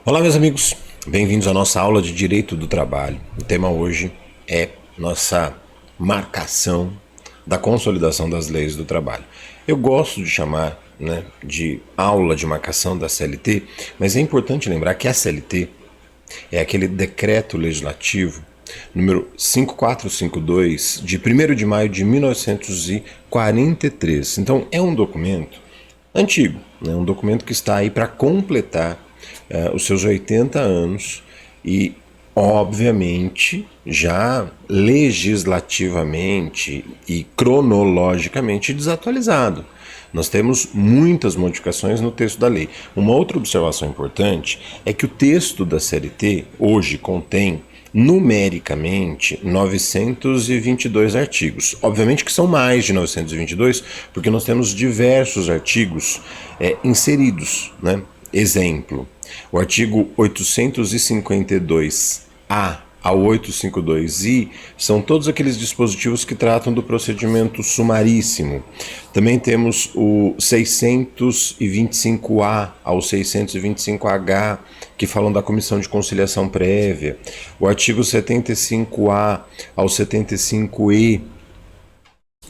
Olá, meus amigos, bem-vindos à nossa aula de Direito do Trabalho. O tema hoje é nossa marcação da consolidação das leis do trabalho. Eu gosto de chamar de aula de marcação da CLT, mas é importante lembrar que a CLT é aquele decreto legislativo número 5452 de 1º de maio de 1943. Então é um documento antigo, um documento que está aí para completar os seus 80 anos e, obviamente, já legislativamente e cronologicamente desatualizado. Nós temos muitas modificações no texto da lei. Uma outra observação importante é que o texto da CLT hoje contém numericamente 922 artigos. Obviamente que são mais de 922, porque nós temos diversos artigos inseridos, né? Exemplo, o artigo 852-A ao 852-I são todos aqueles dispositivos que tratam do procedimento sumaríssimo. Também temos o 625-A ao 625-H, que falam da comissão de conciliação prévia. O artigo 75-A ao 75-E,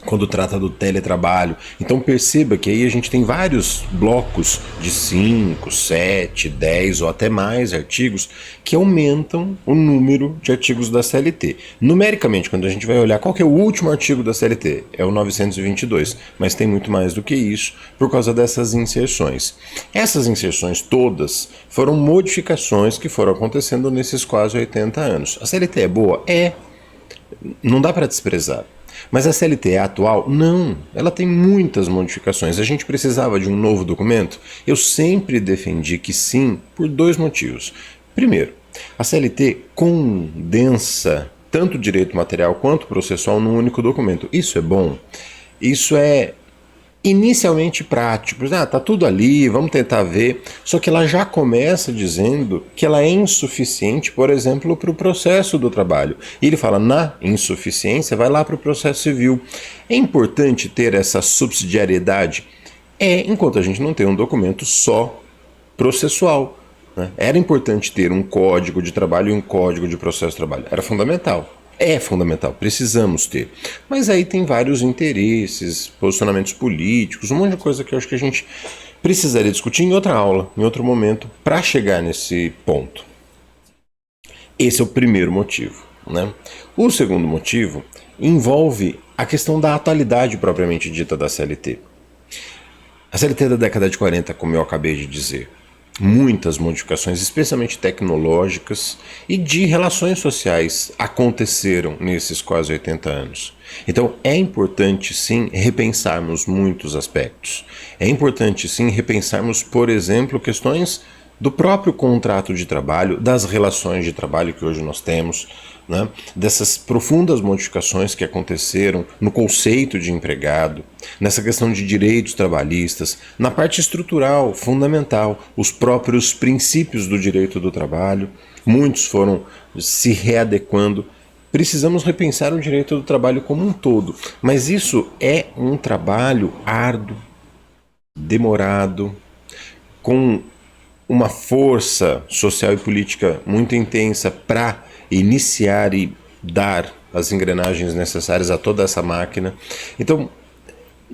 quando trata do teletrabalho. Então perceba que aí a gente tem vários blocos de 5, 7, 10 ou até mais artigos que aumentam o número de artigos da CLT. Numericamente, quando a gente vai olhar qual que é o último artigo da CLT, é o 922, mas tem muito mais do que isso por causa dessas inserções. Essas inserções todas foram modificações que foram acontecendo nesses quase 80 anos. A CLT é boa? É. Não dá para desprezar. Mas a CLT é atual? Não, ela tem muitas modificações. A gente precisava de um novo documento? Eu sempre defendi que sim, por dois motivos. Primeiro, a CLT condensa tanto o direito material quanto o processual num único documento. Isso é bom? Isso é inicialmente prático. Tá tudo ali, vamos tentar ver. Só que ela já começa dizendo que ela é insuficiente, por exemplo, para o processo do trabalho. E ele fala, na insuficiência, vai lá para o processo civil. É importante ter essa subsidiariedade? Enquanto a gente não tem um documento só processual. Era importante ter um código de trabalho e um código de processo de trabalho. Era fundamental. É fundamental, precisamos ter. Mas aí tem vários interesses, posicionamentos políticos, um monte de coisa que eu acho que a gente precisaria discutir em outra aula, em outro momento, para chegar nesse ponto. Esse é o primeiro motivo, né? O segundo motivo envolve a questão da atualidade propriamente dita da CLT. A CLT da década de 40, como eu acabei de dizer, muitas modificações, especialmente tecnológicas e de relações sociais, aconteceram nesses quase 80 anos. Então é importante sim repensarmos muitos aspectos. É importante sim repensarmos, por exemplo, questões do próprio contrato de trabalho, das relações de trabalho que hoje nós temos, dessas profundas modificações que aconteceram no conceito de empregado, nessa questão de direitos trabalhistas, na parte estrutural, fundamental, os próprios princípios do direito do trabalho, muitos foram se readequando. Precisamos repensar o direito do trabalho como um todo, mas isso é um trabalho árduo, demorado, com uma força social e política muito intensa para iniciar e dar as engrenagens necessárias a toda essa máquina. Então,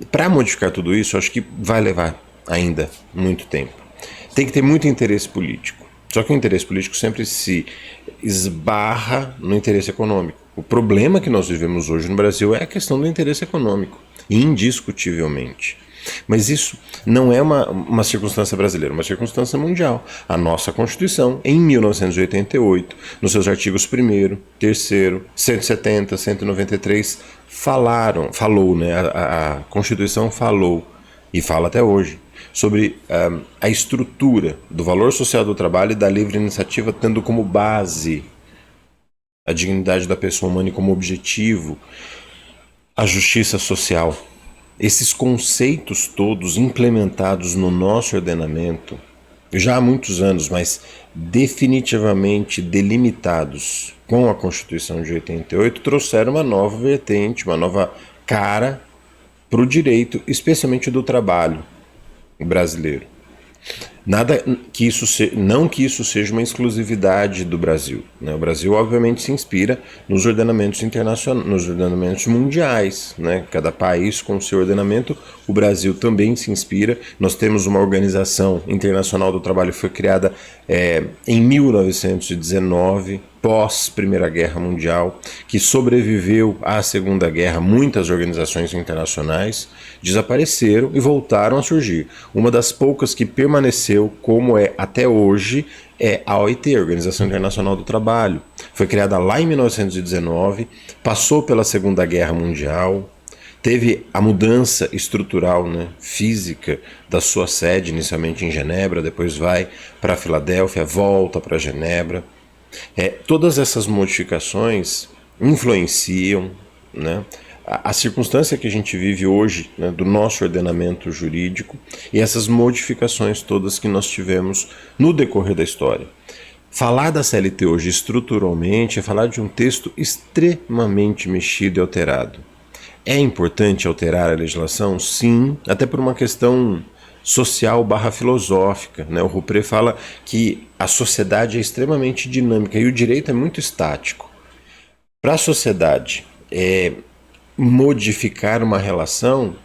para modificar tudo isso, acho que vai levar ainda muito tempo. Tem que ter muito interesse político. Só que o interesse político sempre se esbarra no interesse econômico. O problema que nós vivemos hoje no Brasil é a questão do interesse econômico, indiscutivelmente. Mas isso não é uma circunstância brasileira, uma circunstância mundial. A nossa Constituição, em 1988, nos seus artigos 1º, 3º, 170, 193, falou, a Constituição falou, e fala até hoje, sobre a estrutura do valor social do trabalho e da livre iniciativa, tendo como base a dignidade da pessoa humana e como objetivo a justiça social. Esses conceitos todos implementados no nosso ordenamento, já há muitos anos, mas definitivamente delimitados com a Constituição de 88, trouxeram uma nova vertente, uma nova cara para o direito, especialmente do trabalho brasileiro. Nada que isso não que isso seja uma exclusividade do Brasil, né? O Brasil obviamente se inspira nos ordenamentos internacionais, nos ordenamentos mundiais, né? Cada país com seu ordenamento. O Brasil também se inspira. Nós temos uma organização internacional do trabalho que foi criada em 1919, pós Primeira Guerra Mundial, que sobreviveu à Segunda Guerra. Muitas organizações internacionais desapareceram e voltaram a surgir. Uma das poucas que permaneceu como é até hoje é a OIT, a Organização Internacional do Trabalho. Foi criada lá em 1919, passou pela Segunda Guerra Mundial, teve a mudança estrutural, né, física da sua sede, inicialmente em Genebra, depois vai para Filadélfia, volta para Genebra. Todas essas modificações influenciam, né, a circunstância que a gente vive hoje, né, do nosso ordenamento jurídico, e essas modificações todas que nós tivemos no decorrer da história. Falar da CLT hoje estruturalmente é falar de um texto extremamente mexido e alterado. É importante alterar a legislação? Sim, até por uma questão social / filosófica, né? O Rupré fala que a sociedade é extremamente dinâmica e o direito é muito estático. Para a sociedade, modificar uma relação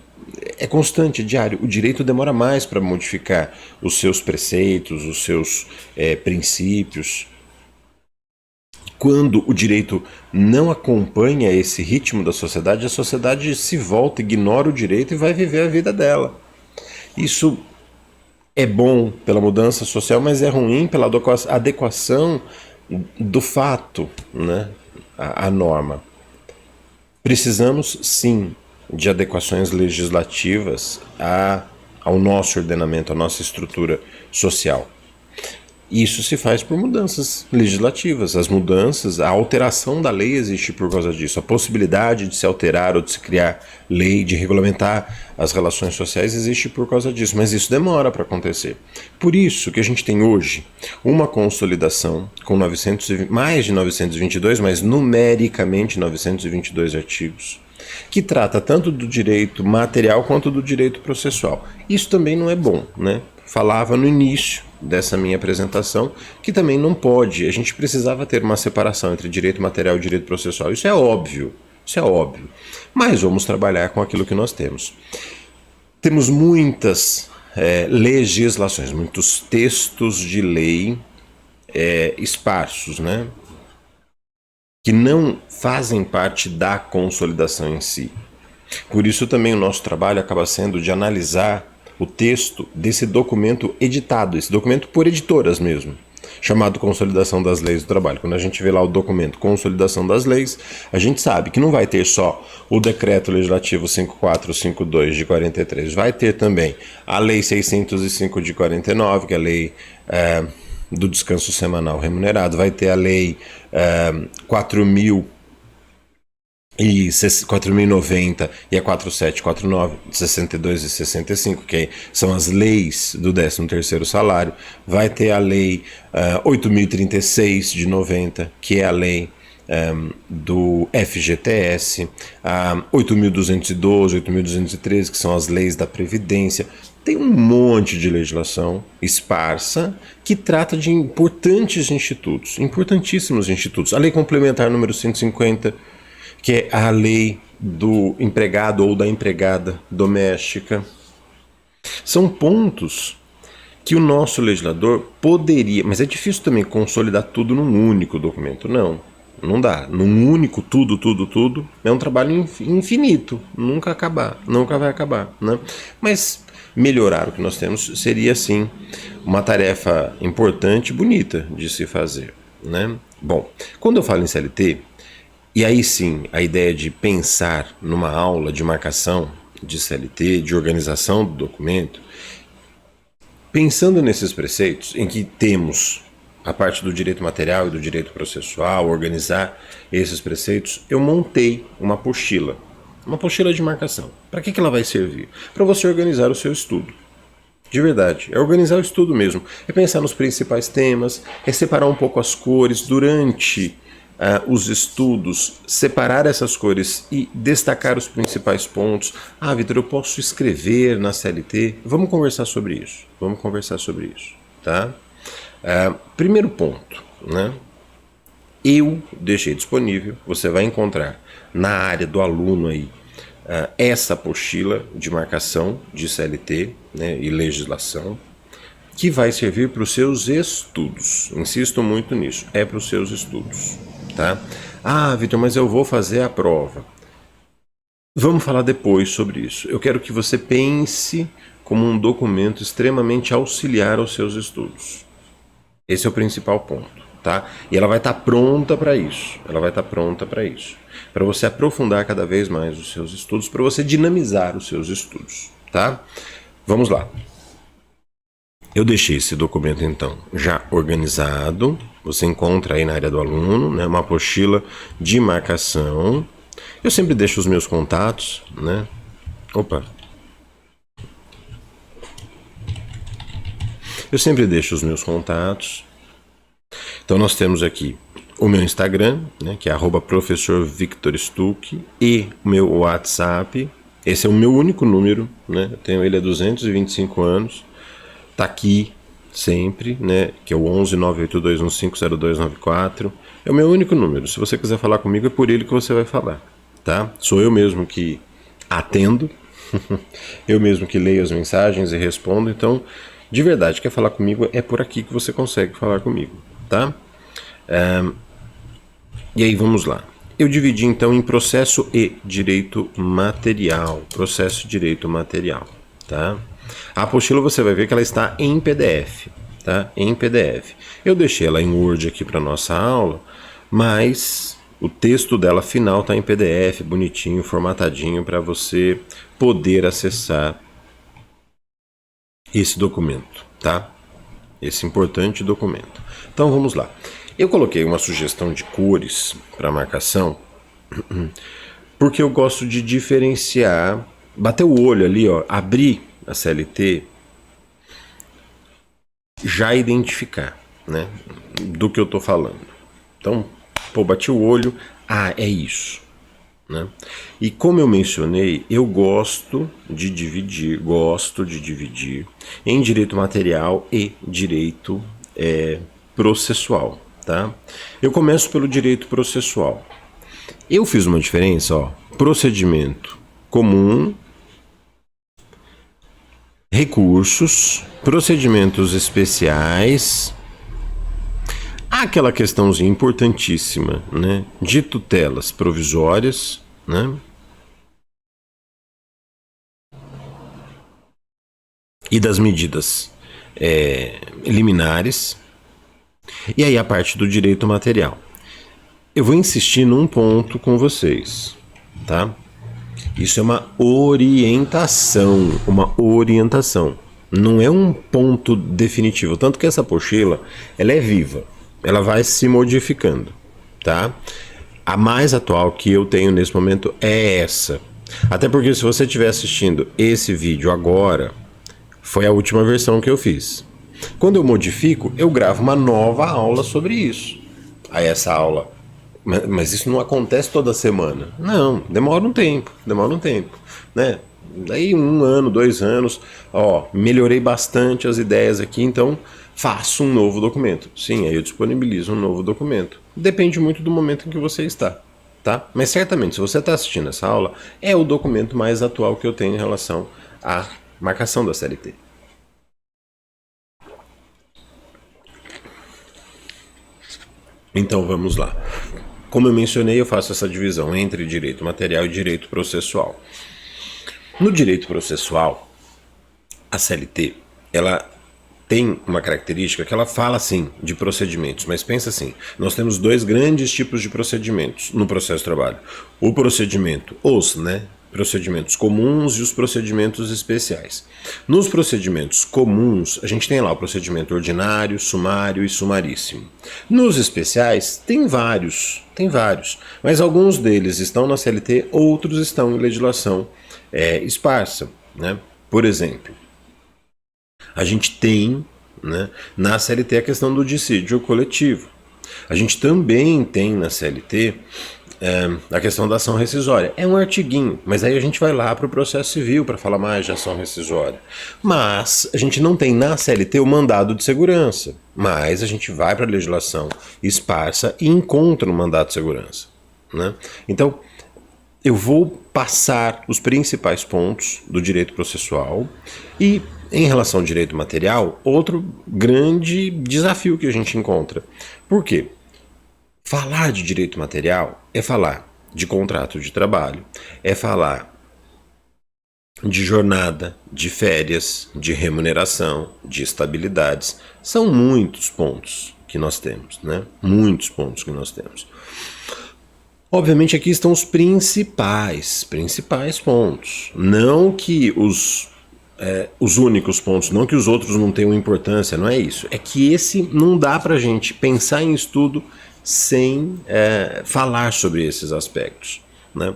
é constante, é diário. O direito demora mais para modificar os seus preceitos, os seus princípios. Quando o direito não acompanha esse ritmo da sociedade, a sociedade se volta, ignora o direito e vai viver a vida dela. Isso é bom pela mudança social, mas é ruim pela adequação do fato, né, à norma. Precisamos, sim, de adequações legislativas ao nosso ordenamento, à nossa estrutura social. Isso se faz por mudanças legislativas. As mudanças, a alteração da lei existe por causa disso. A possibilidade de se alterar ou de se criar lei, de regulamentar as relações sociais existe por causa disso. Mas isso demora para acontecer. Por isso que a gente tem hoje uma consolidação com mais de 922, mas numericamente 922 artigos, que trata tanto do direito material quanto do direito processual. Isso também não é bom, né? Falava no início dessa minha apresentação que também não pode, a gente precisava ter uma separação entre direito material e direito processual. Isso é óbvio, mas vamos trabalhar com aquilo que nós temos. Temos muitas legislações, muitos textos de lei esparsos, né, que não fazem parte da consolidação em si. Por isso também o nosso trabalho acaba sendo de analisar o texto desse documento editado, esse documento por editoras mesmo, chamado Consolidação das Leis do Trabalho. Quando a gente vê lá o documento Consolidação das Leis, a gente sabe que não vai ter só o Decreto Legislativo 5452 de 43, vai ter também a Lei 605 de 49, que é a lei do descanso semanal remunerado, vai ter a Lei 4.090 e a 4749, 62 e 65, que são as leis do 13º salário. Vai ter a lei 8.036 de 90, que é a lei do FGTS, a 8.212, 8.213, que são as leis da Previdência. Tem um monte de legislação esparsa que trata de importantes institutos, importantíssimos institutos. A Lei Complementar número 150, que é a lei do empregado ou da empregada doméstica. São pontos que o nosso legislador poderia, mas é difícil também consolidar tudo num único documento. Não dá. Num único tudo, é um trabalho infinito, nunca vai acabar, né? Mas melhorar o que nós temos seria, sim, uma tarefa importante e bonita de se fazer, né? Bom, quando eu falo em CLT, e aí sim, a ideia de pensar numa aula de marcação de CLT, de organização do documento, pensando nesses preceitos em que temos a parte do direito material e do direito processual, organizar esses preceitos, eu montei uma apostila de marcação. Para que ela vai servir? Para você organizar o seu estudo. De verdade, é organizar o estudo mesmo, é pensar nos principais temas, é separar um pouco as cores durante os estudos, separar essas cores e destacar os principais pontos. Ah, Vitor, eu posso escrever na CLT? Vamos conversar sobre isso. Vamos conversar sobre isso, tá? Primeiro ponto, né? Eu deixei disponível, você vai encontrar na área do aluno aí essa apostila de marcação de CLT, né, e legislação, que vai servir para os seus estudos. Insisto muito nisso, é para os seus estudos, tá? Ah, Vitor, mas eu vou fazer a prova. Vamos falar depois sobre isso. Eu quero que você pense como um documento extremamente auxiliar aos seus estudos. Esse é o principal ponto, tá? E ela vai estar pronta para isso. Ela vai estar pronta para isso. Para você aprofundar cada vez mais os seus estudos, para você dinamizar os seus estudos, tá? Vamos lá. Eu deixei esse documento, então, já organizado. Você encontra aí na área do aluno, né, uma apostila de marcação. Eu sempre deixo os meus contatos, né? Opa! Eu sempre deixo os meus contatos. Então, nós temos aqui o meu Instagram, né, que é @professorvictorstuck, e o meu WhatsApp. Esse é o meu único número, né? Eu tenho ele há 225 anos. Tá aqui sempre, né? Que é o 11 982150294. É o meu único número. Se você quiser falar comigo, é por ele que você vai falar, tá? Sou eu mesmo que atendo, eu mesmo que leio as mensagens e respondo. Então, de verdade, quer falar comigo, é por aqui que você consegue falar comigo, tá? E aí, vamos lá. Eu dividi então em processo e direito material. Processo e direito material, tá? A apostila você vai ver que ela está em PDF, tá? Em PDF. Eu deixei ela em Word aqui para nossa aula, mas o texto dela final está em PDF, bonitinho, formatadinho, para você poder acessar esse documento, tá? Esse importante documento. Então vamos lá. Eu coloquei uma sugestão de cores para marcação, porque eu gosto de diferenciar, bater o olho ali, ó, abrir a CLT, já identificar, né, do que eu tô falando. Então, pô, bati o olho, é isso, né? E como eu mencionei, eu gosto de dividir em direito material e direito processual, tá? Eu começo pelo direito processual. Eu fiz uma diferença, ó, procedimento comum, recursos, procedimentos especiais, aquela questãozinha importantíssima, né, de tutelas provisórias, né, e das medidas liminares, e aí a parte do direito material. Eu vou insistir num ponto com vocês, tá? Isso é uma orientação, não é um ponto definitivo, tanto que essa apostila, ela é viva, ela vai se modificando, tá? A mais atual que eu tenho nesse momento é essa, até porque se você estiver assistindo esse vídeo agora, foi a última versão que eu fiz. Quando eu modifico, eu gravo uma nova aula sobre isso. Aí essa aula... Mas isso não acontece toda semana. Não, demora um tempo, né? Daí 1 ano, 2 anos, ó, melhorei bastante as ideias aqui, então faço um novo documento. Sim, aí eu disponibilizo um novo documento. Depende muito do momento em que você está, tá? Mas certamente, se você está assistindo essa aula, é o documento mais atual que eu tenho em relação à marcação da CLT. Então vamos lá. Como eu mencionei, eu faço essa divisão entre direito material e direito processual. No direito processual, a CLT, ela tem uma característica que ela fala, assim, de procedimentos, mas pensa assim, nós temos 2 grandes tipos de procedimentos no processo de trabalho. O procedimento, procedimentos comuns e os procedimentos especiais. Nos procedimentos comuns, a gente tem lá o procedimento ordinário, sumário e sumaríssimo. Nos especiais, tem vários, mas alguns deles estão na CLT, outros estão em legislação esparsa, né? Por exemplo, a gente tem, né, na CLT a questão do dissídio coletivo. A gente também tem na CLT a questão da ação rescisória. É um artiguinho, mas aí a gente vai lá para o processo civil para falar mais de ação rescisória. Mas a gente não tem na CLT o mandado de segurança, mas a gente vai para a legislação esparsa e encontra o mandado de segurança, né? Então, eu vou passar os principais pontos do direito processual e, em relação ao direito material, outro grande desafio que a gente encontra. Por quê? Falar de direito material é falar de contrato de trabalho, é falar de jornada, de férias, de remuneração, de estabilidades. São muitos pontos que nós temos, né? Muitos pontos que nós temos. Obviamente aqui estão os principais pontos. Não que os únicos pontos, não que os outros não tenham importância, não é isso. É que esse não dá pra gente pensar em estudo sem falar sobre esses aspectos, né?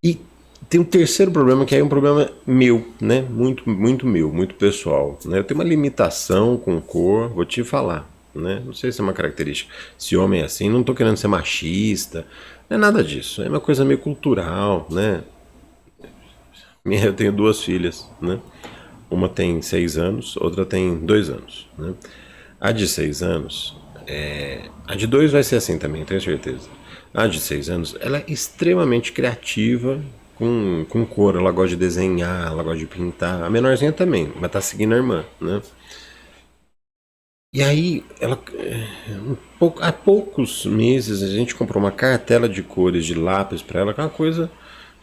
E tem um terceiro problema, que é um problema meu, né? Muito meu, muito pessoal, né? Eu tenho uma limitação com cor, vou te falar, né? Não sei se é uma característica, se homem é assim, não estou querendo ser machista, não é nada disso, é uma coisa meio cultural, né? Eu tenho 2 filhas, né? Uma tem 6 anos, outra tem 2 anos, né? A de 6 anos, a de 2 vai ser assim também, tenho certeza. A de 6 anos, ela é extremamente criativa com cor, ela gosta de desenhar, ela gosta de pintar. A menorzinha também, mas tá seguindo a irmã, né? E aí, há poucos meses a gente comprou uma cartela de cores de lápis para ela, que é uma coisa,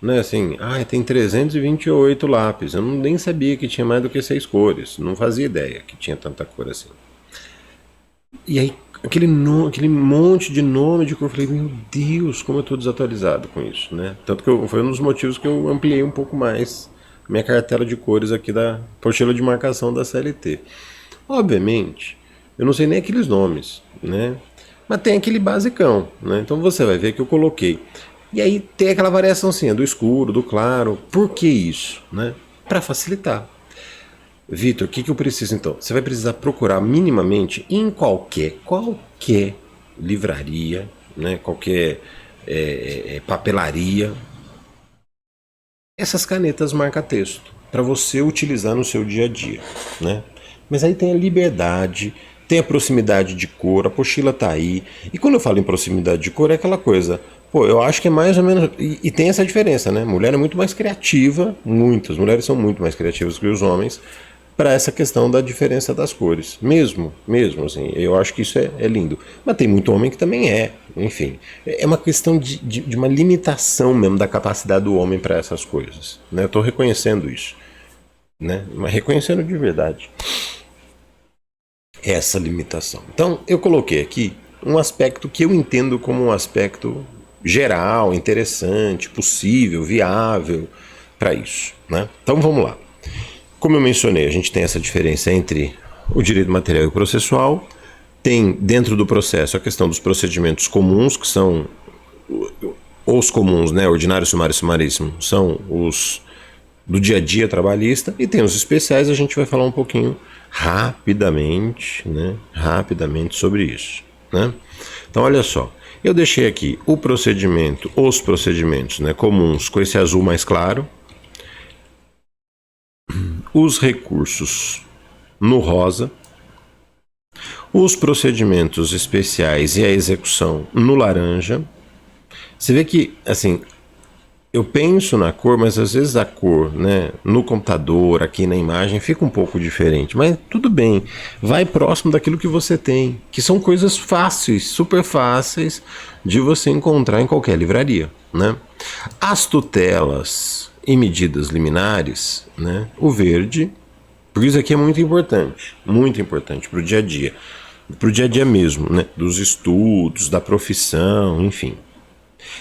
né, assim, tem 328 lápis. Eu nem sabia que tinha mais do que 6 cores, não fazia ideia que tinha tanta cor assim. E aí, aquele monte de nome de cor, eu falei, meu Deus, como eu estou desatualizado com isso, né? Tanto que foi um dos motivos que eu ampliei um pouco mais minha cartela de cores aqui da apostila de marcação da CLT. Obviamente, eu não sei nem aqueles nomes, né? Mas tem aquele basicão, né? Então você vai ver que eu coloquei. E aí tem aquela variaçãozinha do escuro, do claro. Por que isso, né? Para facilitar. Vitor, o que eu preciso então? Você vai precisar procurar minimamente em qualquer livraria, né? Qualquer papelaria, essas canetas marca-texto para você utilizar no seu dia a dia, né? Mas aí tem a liberdade, tem a proximidade de cor, a apostila tá aí. E quando eu falo em proximidade de cor, é aquela coisa, pô, eu acho que é mais ou menos. E tem essa diferença, né? Mulher é muito mais criativa, muitas mulheres são muito mais criativas que os homens, para essa questão da diferença das cores. Mesmo assim, eu acho que isso é lindo. Mas tem muito homem que também enfim. É uma questão de uma limitação mesmo da capacidade do homem para essas coisas, né? Eu estou reconhecendo isso, né? Mas reconhecendo de verdade essa limitação. Então, eu coloquei aqui um aspecto que eu entendo como um aspecto geral, interessante, possível, viável para isso, né? Então, vamos lá. Como eu mencionei, a gente tem essa diferença entre o direito material e o processual. Tem dentro do processo a questão dos procedimentos comuns, que são os comuns, né? Ordinário, sumário e sumaríssimo, são os do dia a dia trabalhista, e tem os especiais. A gente vai falar um pouquinho rapidamente, né? Rapidamente sobre isso, né? Então, olha só, eu deixei aqui os procedimentos, né, comuns com esse azul mais claro, os recursos no rosa, os procedimentos especiais e a execução no laranja. Você vê que, assim, eu penso na cor, mas às vezes a cor, né, no computador, aqui na imagem, fica um pouco diferente. Mas tudo bem, vai próximo daquilo que você tem, que são coisas fáceis, super fáceis de você encontrar em qualquer livraria, né? As tutelas e medidas liminares, né, o verde, porque isso aqui é muito importante para o dia a dia mesmo, né, dos estudos, da profissão, enfim.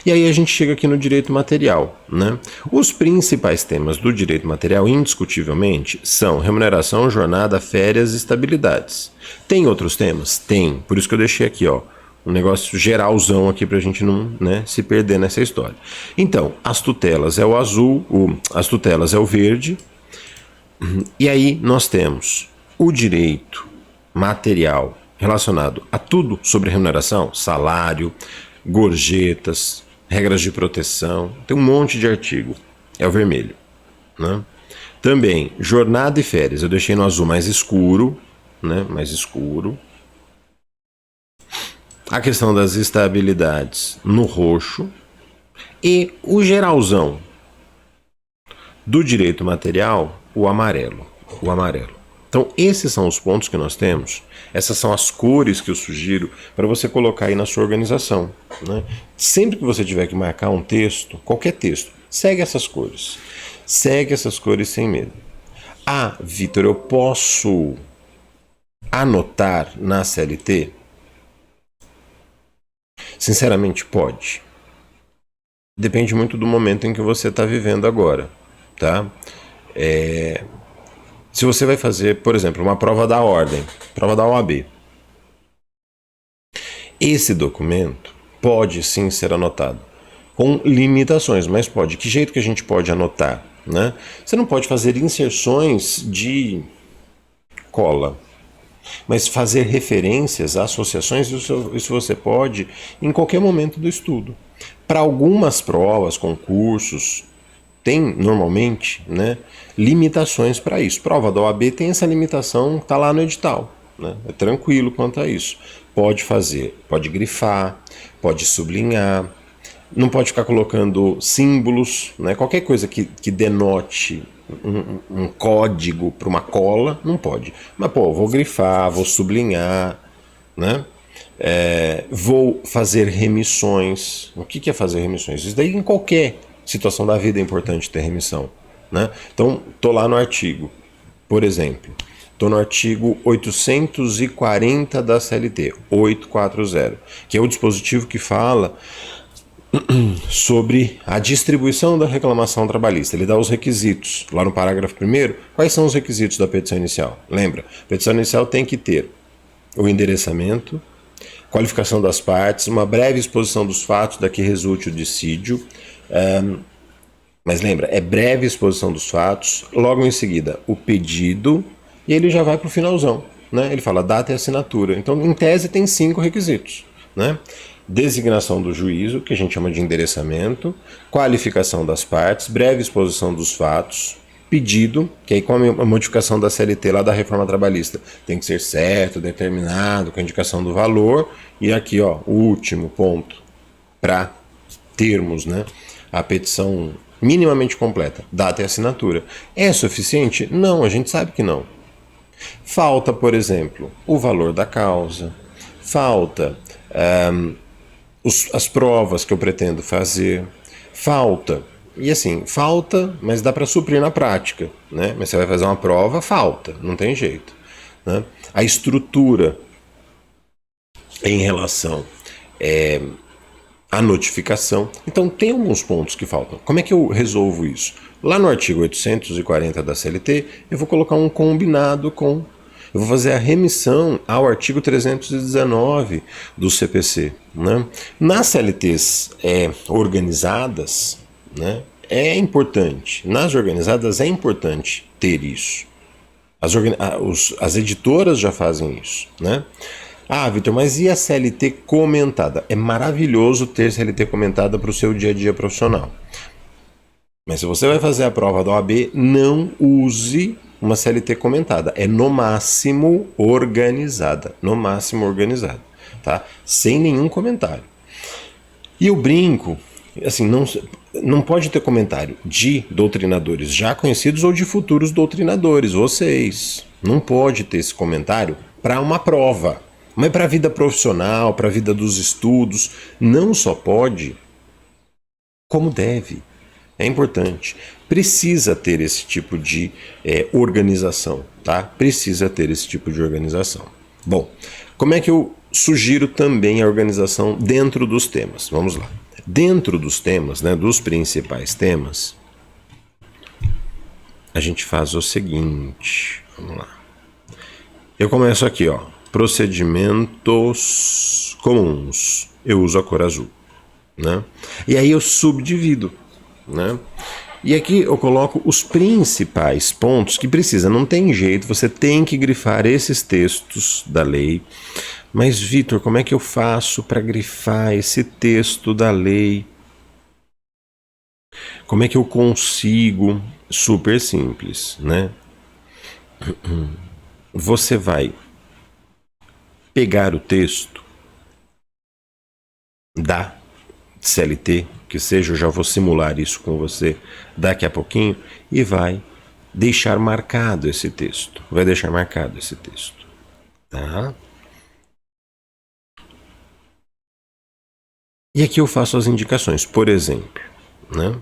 E aí a gente chega aqui no direito material, né? Os principais temas do direito material, indiscutivelmente, são remuneração, jornada, férias e estabilidades. Tem outros temas? Tem. Por isso que eu deixei aqui, ó, um negócio geralzão aqui pra gente não, né, se perder nessa história. Então, as tutelas é o azul, as tutelas é o verde. E aí nós temos o direito material relacionado a tudo sobre remuneração, salário, gorjetas, regras de proteção, tem um monte de artigo, é o vermelho, né? Também, jornada e férias, eu deixei no azul mais escuro, né? Mais escuro. A questão das estabilidades no roxo e o geralzão do direito material, o amarelo. O amarelo. Então, esses são os pontos que nós temos. Essas são as cores que eu sugiro para você colocar aí na sua organização, né? Sempre que você tiver que marcar um texto, qualquer texto, segue essas cores. Segue essas cores sem medo. Ah, Vitor, eu posso anotar na CLT? Sinceramente, pode. Depende muito do momento em que você está vivendo agora, tá? Se você vai fazer, por exemplo, uma prova da ordem, prova da OAB, esse documento pode sim ser anotado, com limitações, mas pode. Que jeito que a gente pode anotar, né? Você não pode fazer inserções de cola, mas fazer referências a associações, isso você pode em qualquer momento do estudo. Para algumas provas, concursos, tem normalmente, né, limitações para isso. Prova da OAB tem essa limitação, está lá no edital, né? É tranquilo quanto a isso. Pode fazer, pode grifar, pode sublinhar, não pode ficar colocando símbolos, né? Qualquer coisa que denote um código para uma cola, não pode. Mas, pô, vou grifar, vou sublinhar, né? Vou fazer remissões. O que é fazer remissões? Isso daí em qualquer situação da vida é importante ter remissão, né? Então, estou lá no artigo, por exemplo, estou no artigo 840 da CLT, 840, que é o dispositivo que fala sobre a distribuição da reclamação trabalhista. Ele dá os requisitos. Lá no parágrafo 1º, quais são os requisitos da petição inicial? Lembra, a petição inicial tem que ter o endereçamento, qualificação das partes, uma breve exposição dos fatos da que resulte o dissídio. Mas lembra, é breve exposição dos fatos, logo em seguida o pedido, e ele já vai para o finalzão, né? Ele fala data e assinatura. Então, em tese, tem 5 requisitos, né? Designação do juízo, que a gente chama de endereçamento, qualificação das partes, breve exposição dos fatos, pedido, que aí com a modificação da CLT lá da reforma trabalhista tem que ser certo, determinado, com a indicação do valor, e aqui, ó, o último ponto para termos, né, a petição minimamente completa, data e assinatura. É suficiente? Não, a gente sabe que não. Falta, por exemplo, o valor da causa, falta as provas que eu pretendo fazer, falta, e assim, falta, mas dá para suprir na prática, né? Mas você vai fazer uma prova, falta, não tem jeito, né? A estrutura em relação à notificação, então tem alguns pontos que faltam. Como é que eu resolvo isso? Lá no artigo 840 da CLT, eu vou colocar um combinado com... Eu vou fazer a remissão ao artigo 319 do CPC, né? Nas CLTs organizadas, né, é importante. Nas organizadas é importante ter isso. As editoras já fazem isso, né? Ah, Vitor, mas e a CLT comentada? É maravilhoso ter CLT comentada para o seu dia a dia profissional. Mas se você vai fazer a prova da OAB, não use uma CLT comentada. É no máximo organizada. No máximo organizada. Tá? Sem nenhum comentário. E eu brinco, assim, não pode ter comentário de doutrinadores já conhecidos ou de futuros doutrinadores, vocês. Não pode ter esse comentário para uma prova. Mas para a vida profissional, para a vida dos estudos, não só pode, como deve. É importante. Precisa ter esse tipo de organização, tá? Precisa ter esse tipo de organização. Bom, como é que eu sugiro também a organização dentro dos temas? Vamos lá. Dentro dos temas, né, dos principais temas, a gente faz o seguinte. Vamos lá. Eu começo aqui, ó. Procedimentos comuns. Eu uso a cor azul, né? E aí eu subdivido, né? E aqui eu coloco os principais pontos que precisa, não tem jeito, você tem que grifar esses textos da lei. Mas, Vitor, como é que eu faço para grifar esse texto da lei? Como é que eu consigo? Super simples, né? Você vai pegar o texto da CLT, que seja, eu já vou simular isso com você daqui a pouquinho, e vai deixar marcado esse texto. Vai deixar marcado esse texto, tá? E aqui eu faço as indicações, por exemplo, né?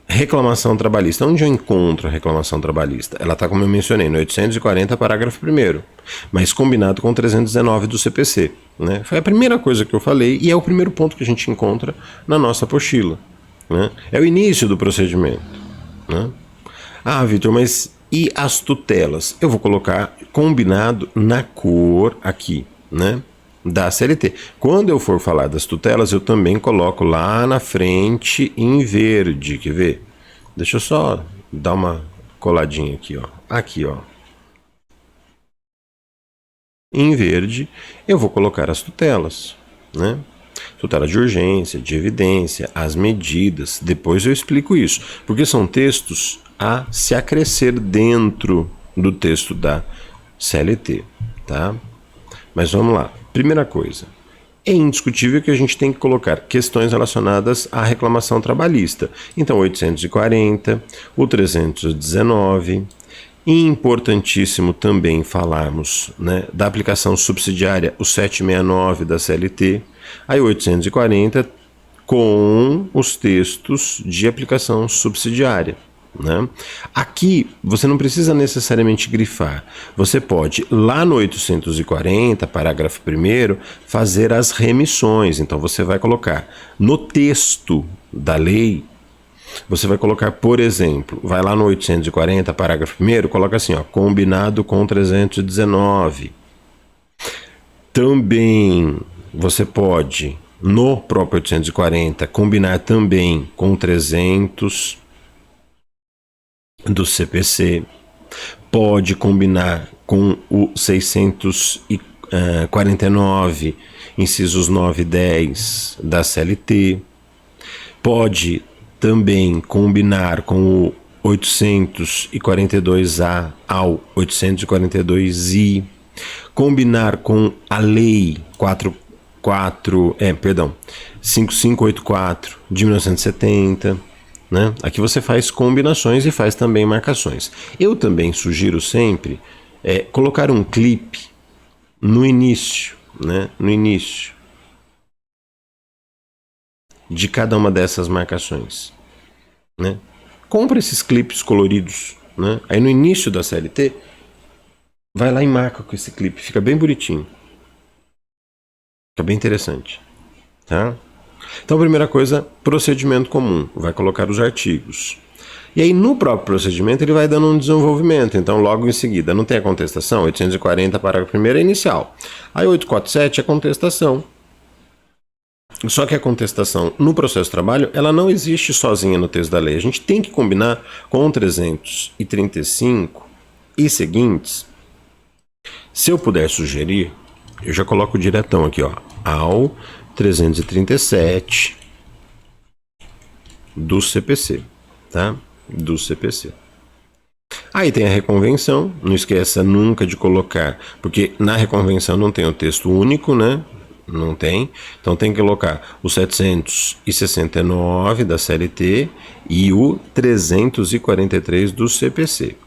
Reclamação trabalhista. Onde eu encontro a reclamação trabalhista? Ela está, como eu mencionei, no 840, parágrafo 1º, mas combinado com 319 do CPC. Né? Foi a primeira coisa que eu falei e é o primeiro ponto que a gente encontra na nossa apostila. Né? É o início do procedimento. Né? Ah, Vitor, mas e as tutelas? Eu vou colocar combinado na cor aqui, né? Da CLT. Quando eu for falar das tutelas, eu também coloco lá na frente em verde, quer ver? Deixa eu só dar uma coladinha aqui, ó. Aqui, ó. Em verde, eu vou colocar as tutelas, né? Tutela de urgência, de evidência, as medidas. Depois eu explico isso, porque são textos a se acrescer dentro do texto da CLT, tá? Mas vamos lá. Primeira coisa, é indiscutível que a gente tem que colocar questões relacionadas à reclamação trabalhista. Então, 840, o 319. Importantíssimo também falarmos, né, da aplicação subsidiária, o 769 da CLT, aí 840 com os textos de aplicação subsidiária. Né? Aqui você não precisa necessariamente grifar, você pode lá no 840, parágrafo 1º, fazer as remissões. Então você vai colocar no texto da lei, você vai colocar, por exemplo, vai lá no 840, parágrafo 1º, coloca assim, ó, combinado com 319. Também você pode, no próprio 840, combinar também com 300 do CPC, pode combinar com o 649, incisos 9 e 10 da CLT, pode também combinar com o 842A ao 842I, combinar com a lei 5584 de 1970, né? Aqui você faz combinações e faz também marcações. Eu também sugiro sempre colocar um clipe no início, né? No início de cada uma dessas marcações, né? Compra esses clipes coloridos, né? Aí no início da CLT, vai lá e marca com esse clipe, fica bem bonitinho, fica bem interessante, tá? Então, primeira coisa, procedimento comum, vai colocar os artigos. E aí, no próprio procedimento, ele vai dando um desenvolvimento. Então, logo em seguida, não tem a contestação, 840, parágrafo 1º é inicial. Aí, 847 é contestação. Só que a contestação no processo de trabalho, ela não existe sozinha no texto da lei. A gente tem que combinar com 335 e seguintes. Se eu puder sugerir, eu já coloco diretão aqui, ó, ao 337 do CPC, tá? Do CPC. Aí tem a reconvenção, não esqueça nunca de colocar, porque na reconvenção não tem o texto único, né? Não tem, então tem que colocar o 769 da CLT e o 343 do CPC.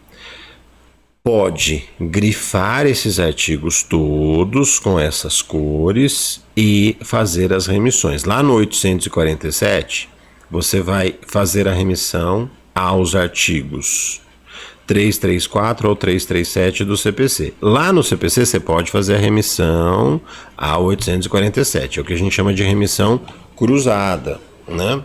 Pode grifar esses artigos todos com essas cores e fazer as remissões. Lá no 847, você vai fazer a remissão aos artigos 334 ou 337 do CPC. Lá no CPC você pode fazer a remissão ao 847, é o que a gente chama de remissão cruzada, né?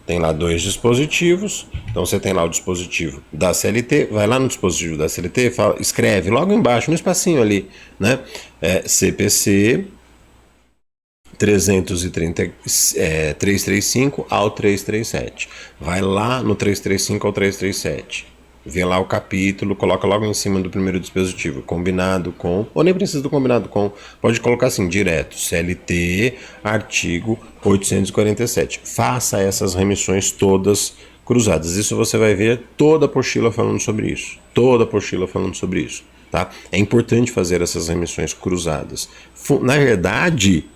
Tem lá dois dispositivos, então você tem lá o dispositivo da CLT, vai lá no dispositivo da CLT, fala, escreve logo embaixo, no espacinho ali, né? CPC 335 ao 337. Vai lá no 335 ao 337. Vê lá o capítulo, coloca logo em cima do primeiro dispositivo, combinado com, ou nem precisa do combinado com, pode colocar assim, direto, CLT, artigo 847. Faça essas remissões todas cruzadas. Isso você vai ver toda a apostila falando sobre isso. Toda a apostila falando sobre isso. Tá? É importante fazer essas remissões cruzadas. Na verdade,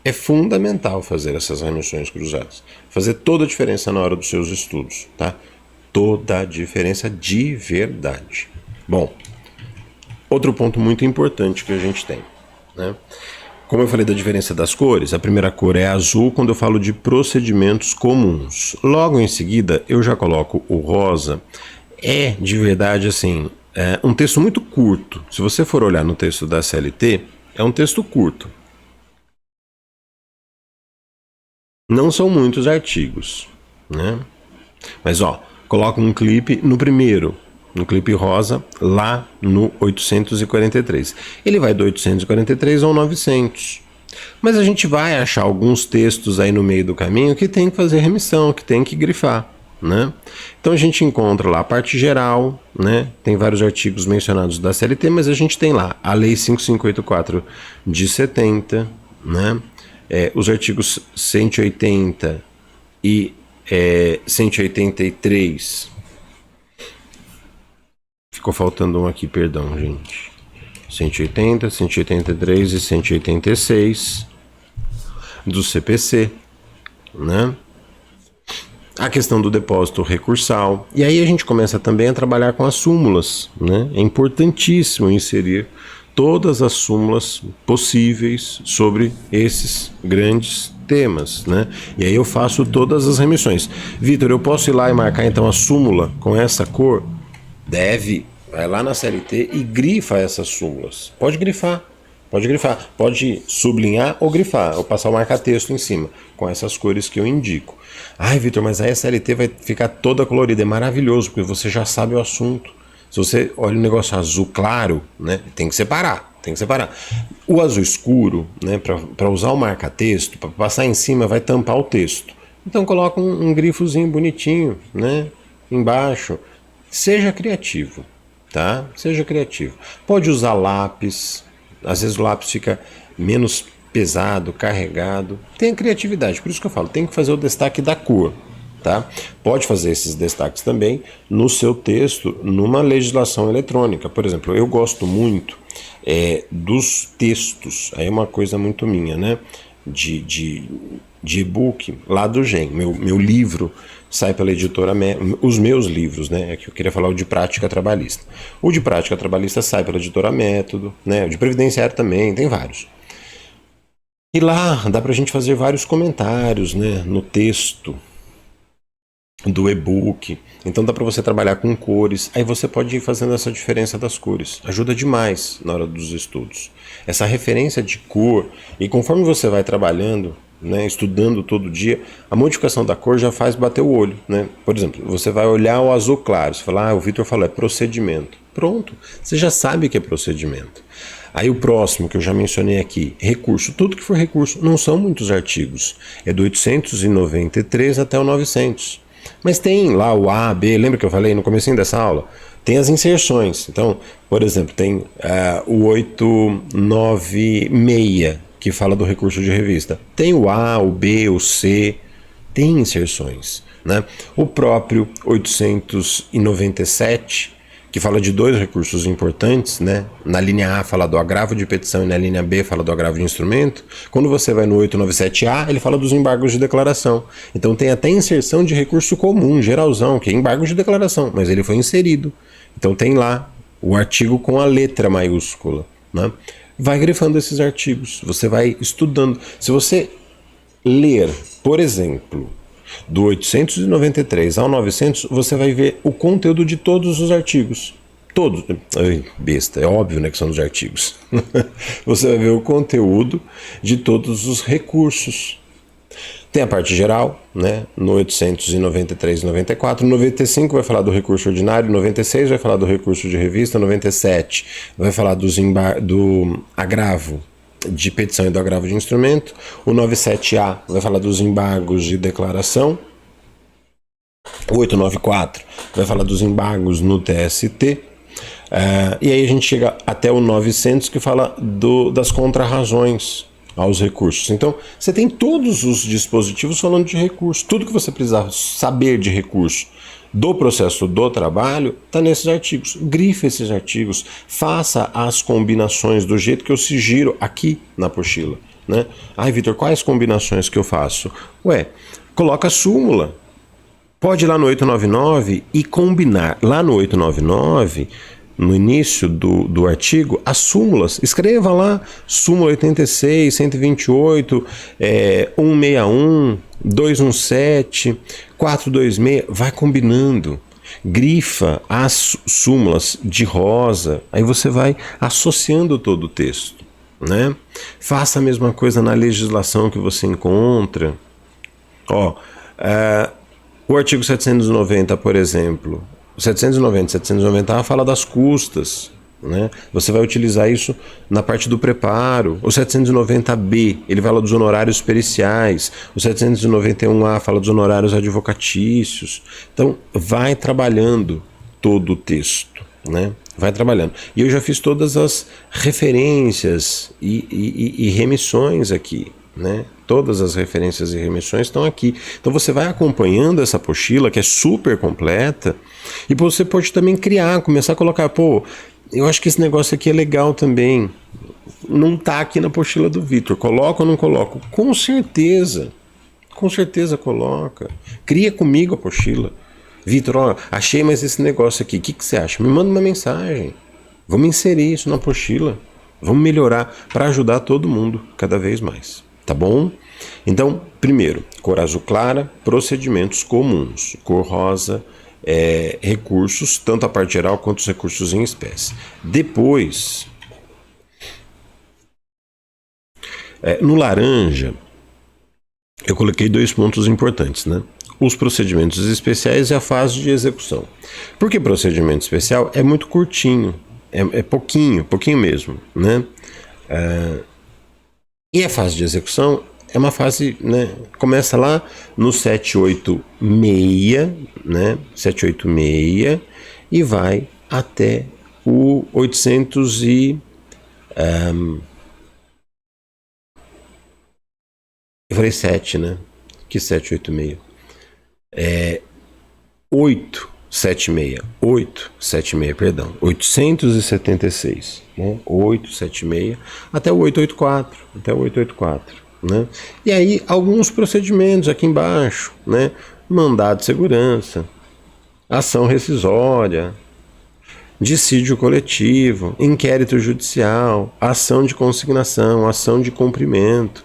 é fundamental fazer essas remissões cruzadas. Fazer toda a diferença na hora dos seus estudos. Tá? Toda a diferença de verdade. Bom, outro ponto muito importante que a gente tem, né? Como eu falei da diferença das cores, a primeira cor é azul quando eu falo de procedimentos comuns. Logo em seguida, eu já coloco o rosa. É, de verdade, assim, um texto muito curto. Se você for olhar no texto da CLT, é um texto curto. Não são muitos artigos, né? Mas, ó, coloca um clipe no primeiro, no clipe rosa, lá no 843. Ele vai do 843 ao 900. Mas a gente vai achar alguns textos aí no meio do caminho que tem que fazer remissão, que tem que grifar, né? Então a gente encontra lá a parte geral, né? Tem vários artigos mencionados da CLT, mas a gente tem lá a Lei 5584 de 70, né? Os artigos 180 e 183. Ficou faltando um aqui, perdão, gente. 180, 183 e 186 do CPC, né? A questão do depósito recursal. E aí a gente começa também a trabalhar com as súmulas, né? É importantíssimo inserir todas as súmulas possíveis sobre esses grandes temas, né? E aí eu faço todas as remissões. Vitor, eu posso ir lá e marcar então a súmula com essa cor? Deve. Vai lá na CLT e grifa essas súmulas. Pode grifar. Pode sublinhar ou grifar, ou passar o marca-texto em cima, com essas cores que eu indico. Ai, Vitor, mas aí a CLT vai ficar toda colorida. É maravilhoso, porque você já sabe o assunto. Se você olha o negócio azul claro, né, tem que separar. O azul escuro, né, para usar o marca-texto, para passar em cima, vai tampar o texto. Então coloca um grifozinho bonitinho, né, embaixo. Seja criativo, tá? Seja criativo. Pode usar lápis. Às vezes o lápis fica menos pesado, carregado. Tenha criatividade, por isso que eu falo, tem que fazer o destaque da cor. Tá? Pode fazer esses destaques também no seu texto, numa legislação eletrônica. Por exemplo, eu gosto muito dos textos, aí é uma coisa muito minha, né? De e-book lá do GEM. Meu livro sai pela editora os meus livros, né? É que eu queria falar o de prática trabalhista. O de prática trabalhista sai pela editora Método, né? O de previdenciário também, tem vários. E lá dá pra gente fazer vários comentários, né? No texto do e-book, então dá para você trabalhar com cores, aí você pode ir fazendo essa diferença das cores, ajuda demais na hora dos estudos, essa referência de cor, e conforme você vai trabalhando, né, estudando todo dia, a modificação da cor já faz bater o olho, né? Por exemplo, você vai olhar o azul claro, você fala, o Vitor falou, é procedimento, pronto, você já sabe que é procedimento. Aí o próximo que eu já mencionei aqui, recurso, tudo que for recurso, não são muitos artigos, é do 893 até o 900. Mas tem lá o A, B, lembra que eu falei no comecinho dessa aula? Tem as inserções. Então, por exemplo, tem o 896, que fala do recurso de revista. Tem o A, o B, o C, tem inserções, né? O próprio 897, que fala de dois recursos importantes, né? Na linha A fala do agravo de petição e na linha B fala do agravo de instrumento. Quando você vai no 897A, ele fala dos embargos de declaração. Então tem até inserção de recurso comum, geralzão, que é embargo de declaração, mas ele foi inserido. Então tem lá o artigo com a letra maiúscula, né? Vai grifando esses artigos, você vai estudando. Se você ler, por exemplo, do 893 ao 900, você vai ver o conteúdo de todos os artigos. Todos. Ai, besta, é óbvio, né, que são os artigos. Você vai ver o conteúdo de todos os recursos. Tem a parte geral, né, no 893 e 94. 95 vai falar do recurso ordinário, 96 vai falar do recurso de revista, 97 vai falar do agravo de petição e do agravo de instrumento. O 97A vai falar dos embargos de declaração. O 894 vai falar dos embargos no TST. E aí a gente chega até o 900, que fala das contrarrazões aos recursos. Então, você tem todos os dispositivos falando de recurso. Tudo que você precisar saber de recurso do processo do trabalho está nesses artigos. Grife esses artigos, faça as combinações do jeito que eu sugiro aqui na apostila, né? Ai, Vitor, quais combinações que eu faço? Coloca a súmula. Pode ir lá no 899 e combinar. Lá no 899, no início do artigo, as súmulas. Escreva lá, súmula 86, 128, 161, 217, 426. Vai combinando. Grifa as súmulas de rosa. Aí você vai associando todo o texto, né? Faça a mesma coisa na legislação que você encontra. O artigo 790, por exemplo, o 790A fala das custas, né? Você vai utilizar isso na parte do preparo. O 790B, ele fala dos honorários periciais. O 791A fala dos honorários advocatícios. Então, vai trabalhando todo o texto, né? Vai trabalhando. E eu já fiz todas as referências e remissões aqui, né? Todas as referências e remissões estão aqui. Então você vai acompanhando essa apostila, que é super completa, e você pode também começar a colocar, eu acho que esse negócio aqui é legal também. Não está aqui na apostila do Vitor. Coloca ou não coloco? Com certeza coloca. Cria comigo a apostila. Vitor, achei mais esse negócio aqui. O que você acha? Me manda uma mensagem. Vamos inserir isso na apostila. Vamos melhorar para ajudar todo mundo cada vez mais. Tá bom? Então, primeiro, cor azul clara, procedimentos comuns. Cor rosa, recursos, tanto a parte geral quanto os recursos em espécie. Depois, no laranja, eu coloquei 2 pontos importantes, né? Os procedimentos especiais e a fase de execução. Porque procedimento especial é muito curtinho, é pouquinho mesmo, né? E a fase de execução é uma fase, né? Começa lá no 786, né? 786 e vai até o 800 eu falei 7, né? Que 786? 876, perdão. 876, né? 876 até o 884, né? E aí alguns procedimentos aqui embaixo, né? Mandado de segurança, ação rescisória, dissídio coletivo, inquérito judicial, ação de consignação, ação de cumprimento.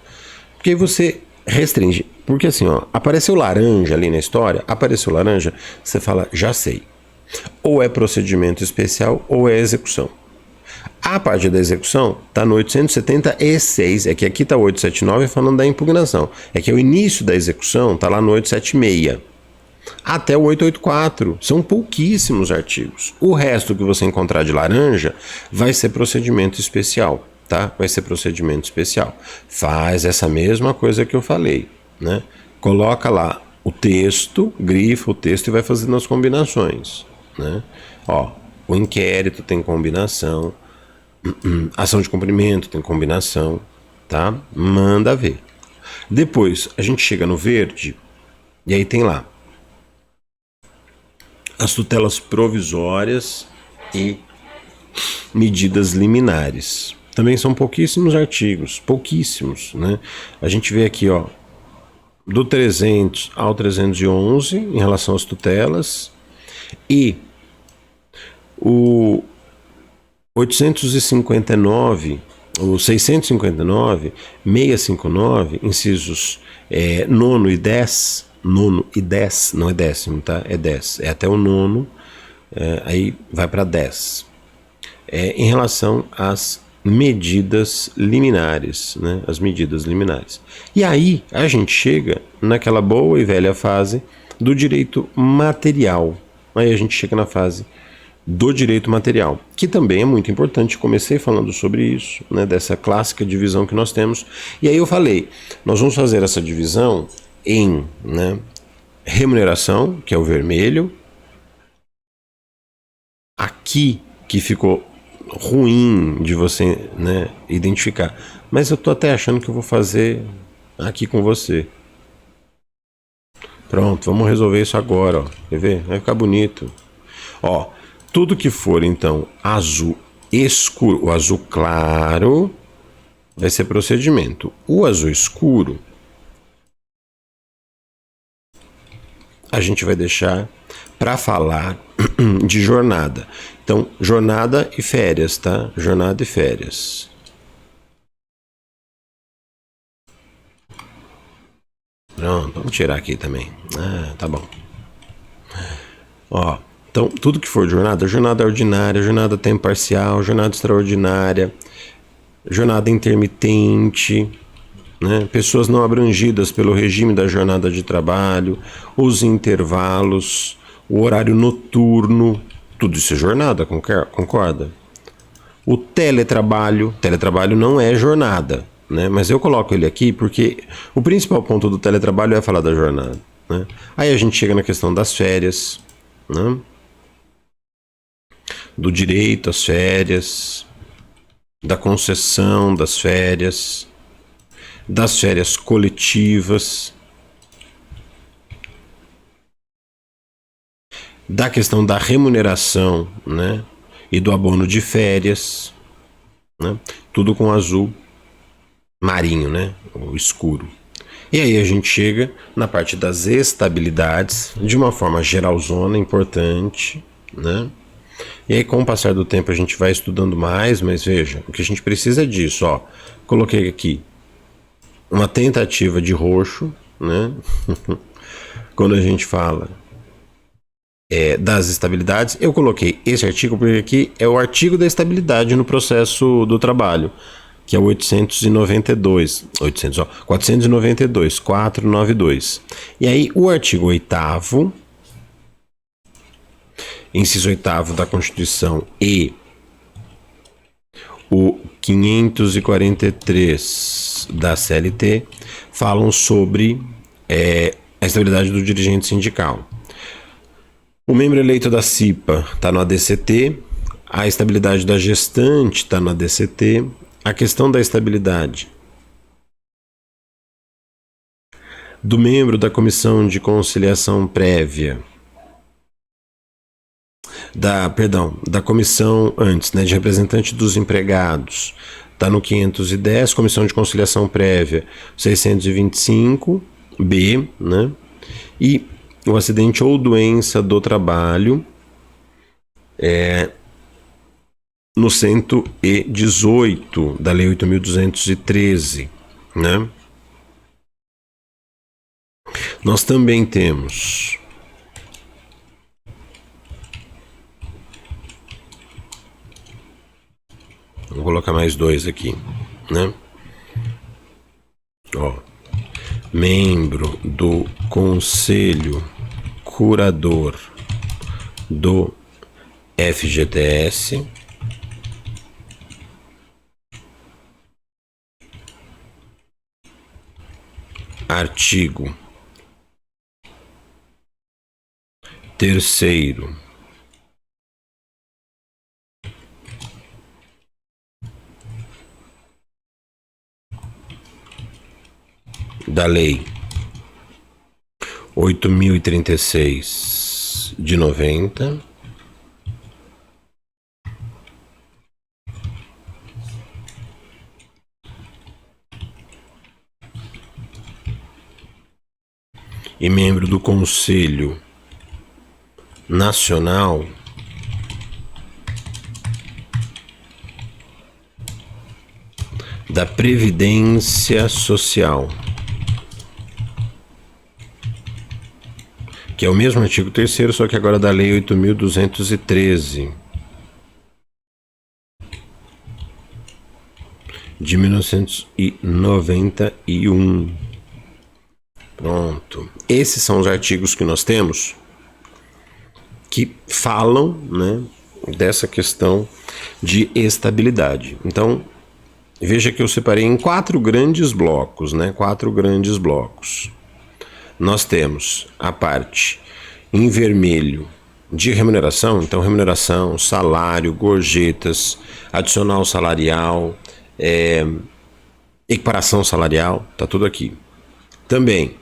Porque aí você restringe. Porque assim, apareceu laranja ali na história, você fala, já sei. Ou é procedimento especial ou é execução. A parte da execução está no 876, é que aqui está o 879 falando da impugnação. É que o início da execução está lá no 876. Até o 884, são pouquíssimos artigos. O resto que você encontrar de laranja vai ser procedimento especial, tá? Vai ser procedimento especial. Faz essa mesma coisa que eu falei, né? Coloca lá o texto, grifa o texto e vai fazendo as combinações, né? O inquérito tem combinação, ação de cumprimento tem combinação, tá? Manda ver. Depois a gente chega no verde e aí tem lá as tutelas provisórias e medidas liminares. Também são pouquíssimos artigos, pouquíssimos, né? A gente vê aqui, do 300 ao 311 em relação às tutelas, e o 859, o 659, 659, incisos 9 e 10, nono e 10, não é décimo, tá? É 10, é até o nono, aí vai para 10. Em relação às medidas liminares, né? As medidas liminares. E aí a gente chega naquela boa e velha fase do direito material. Aí a gente chega na fase do direito material, que também é muito importante. Comecei falando sobre isso, né, dessa clássica divisão que nós temos. E aí eu falei, nós vamos fazer essa divisão em, né, remuneração, que é o vermelho. Aqui que ficou ruim de você, né, identificar. Mas eu tô até achando que eu vou fazer aqui com você. Pronto, vamos resolver isso agora, ó. Quer ver? Vai ficar bonito. Ó, tudo que for então azul escuro, o azul claro vai ser procedimento. O azul escuro a gente vai deixar para falar de jornada. Então, jornada e férias, tá? Jornada e férias. Pronto, vamos tirar aqui também. Ah, tá bom. Ó, então, tudo que for jornada, jornada ordinária, jornada tempo parcial, jornada extraordinária, jornada intermitente, né? Pessoas não abrangidas pelo regime da jornada de trabalho, os intervalos, o horário noturno, tudo isso é jornada, concorda? O teletrabalho não é jornada, né? Mas eu coloco ele aqui porque o principal ponto do teletrabalho é falar da jornada, né? Aí a gente chega na questão das férias, né? Do direito às férias, da concessão das férias coletivas, da questão da remuneração, né? E do abono de férias, né? Tudo com azul marinho, né? O escuro. E aí a gente chega na parte das estabilidades, de uma forma geralzona, importante, né? E aí com o passar do tempo a gente vai estudando mais, mas veja, o que a gente precisa é disso, ó. Coloquei aqui uma tentativa de roxo, né? Quando a gente fala das estabilidades, eu coloquei esse artigo porque aqui é o artigo da estabilidade no processo do trabalho, que é o 492. E aí o artigo 8º, inciso 8º da Constituição e o 543 da CLT falam sobre a estabilidade do dirigente sindical. O membro eleito da CIPA está no ADCT, a estabilidade da gestante está no ADCT, a questão da estabilidade do membro da comissão de conciliação prévia, da comissão antes, né, de representante dos empregados, está no 510, comissão de conciliação prévia 625B, né, e o acidente ou doença do trabalho no 118 da Lei 8.213, né? Nós também temos vou colocar mais dois aqui, né? Ó, membro do Conselho Curador do FGTS, artigo 3º da Lei 8.036 de 90, e membro do Conselho Nacional da Previdência Social, que é o mesmo artigo 3º, só que agora da Lei 8.213 de 1991. Pronto. Esses são os artigos que nós temos que falam, né, dessa questão de estabilidade. Então, veja que eu separei em 4 grandes blocos, né? 4 grandes blocos. Nós temos a parte em vermelho de remuneração, então remuneração, salário, gorjetas, adicional salarial, equiparação salarial, tá tudo aqui. Também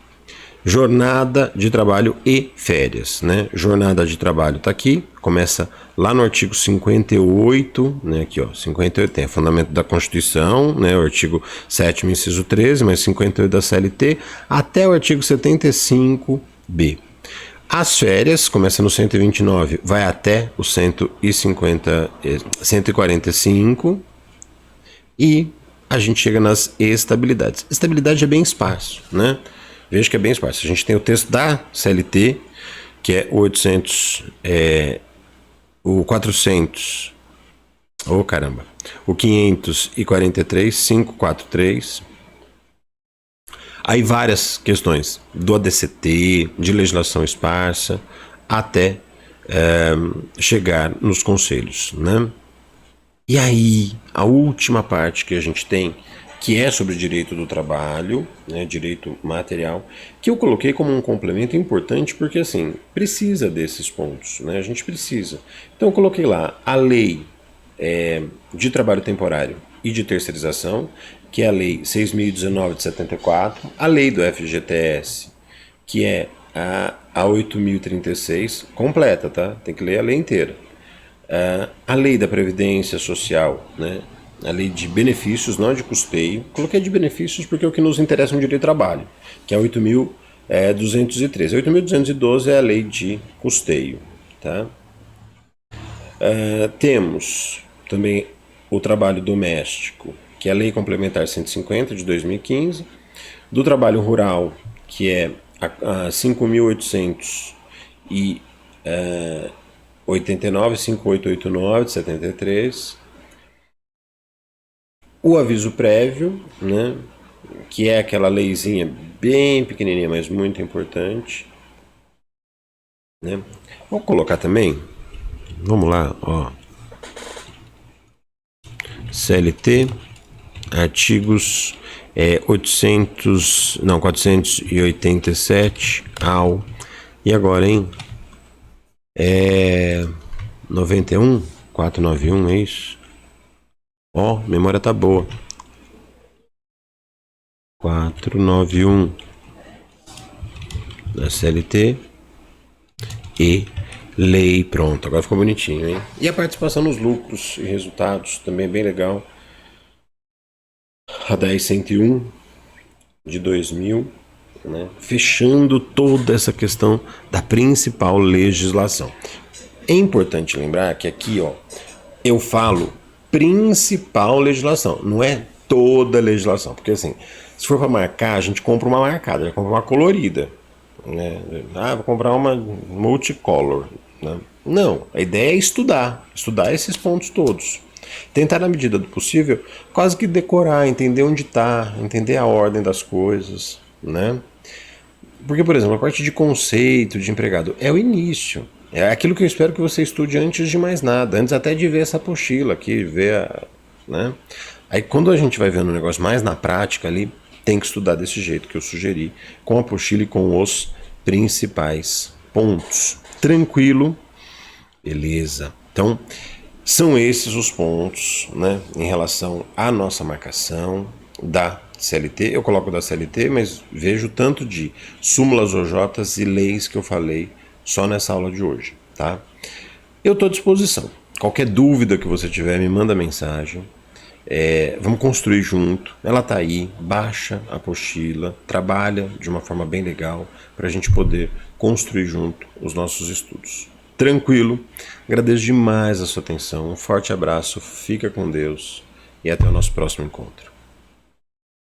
jornada de trabalho e férias, né? Jornada de trabalho tá aqui, começa lá no artigo 58, né? Aqui, ó, 58 tem fundamento da Constituição, né? O artigo 7º, inciso 13, mais 58 da CLT, até o artigo 75B. As férias começa no 129, vai até o 145 e a gente chega nas estabilidades. Estabilidade é bem esparso, né? Veja que é bem esparso. A gente tem o texto da CLT, que é o 800, o 400, oh caramba, o 543, 543. Aí várias questões do ADCT, de legislação esparsa, até chegar nos conselhos, né? E aí, a última parte que a gente tem, que é sobre direito do trabalho, né, direito material, que eu coloquei como um complemento importante, porque assim, precisa desses pontos, né, a gente precisa. Então eu coloquei lá a lei de trabalho temporário e de terceirização, que é a lei 6.019 de 74, a lei do FGTS, que é a 8.036, completa, tá? Tem que ler a lei inteira. A lei da Previdência Social, né? A lei de benefícios, não de custeio. Coloquei de benefícios porque é o que nos interessa no direito do trabalho, que é 8.213. 8.212 é a lei de custeio. Tá? Temos também o trabalho doméstico, que é a lei complementar 150 de 2015. Do trabalho rural, que é a 5.889, 5889 de 73. O aviso prévio, né, que é aquela leizinha bem pequenininha, mas muito importante, né? Vou colocar também, vamos lá, ó, CLT, artigos 487 ao, e agora, hein, 91, 491, é isso? Ó, memória tá boa. 491 da CLT e lei, pronto, agora ficou bonitinho, hein? E a participação nos lucros e resultados, também bem legal. A 10.101 de 2000, né? Fechando toda essa questão da principal legislação. É importante lembrar que aqui, ó, eu falo principal legislação, não é toda legislação, porque assim, se for para marcar, a gente compra uma marcada, já compra uma colorida, né? Vou comprar uma multicolor, né? Não, a ideia é estudar esses pontos todos, tentar na medida do possível quase que decorar, entender onde está, entender a ordem das coisas, né? Porque, por exemplo, a parte de conceito de empregado é o início. É aquilo que eu espero que você estude antes de mais nada, antes até de ver essa apostila aqui, né? Aí quando a gente vai vendo o negócio mais na prática ali, tem que estudar desse jeito que eu sugeri, com a apostila e com os principais pontos. Tranquilo? Beleza. Então, são esses os pontos, né, em relação à nossa marcação da CLT. Eu coloco da CLT, mas vejo tanto de súmulas OJs e leis que eu falei só nessa aula de hoje, tá? Eu estou à disposição. Qualquer dúvida que você tiver, me manda mensagem. Vamos construir junto. Ela tá aí, baixa a apostila, trabalha de uma forma bem legal para a gente poder construir junto os nossos estudos. Tranquilo? Agradeço demais a sua atenção. Um forte abraço, fica com Deus e até o nosso próximo encontro.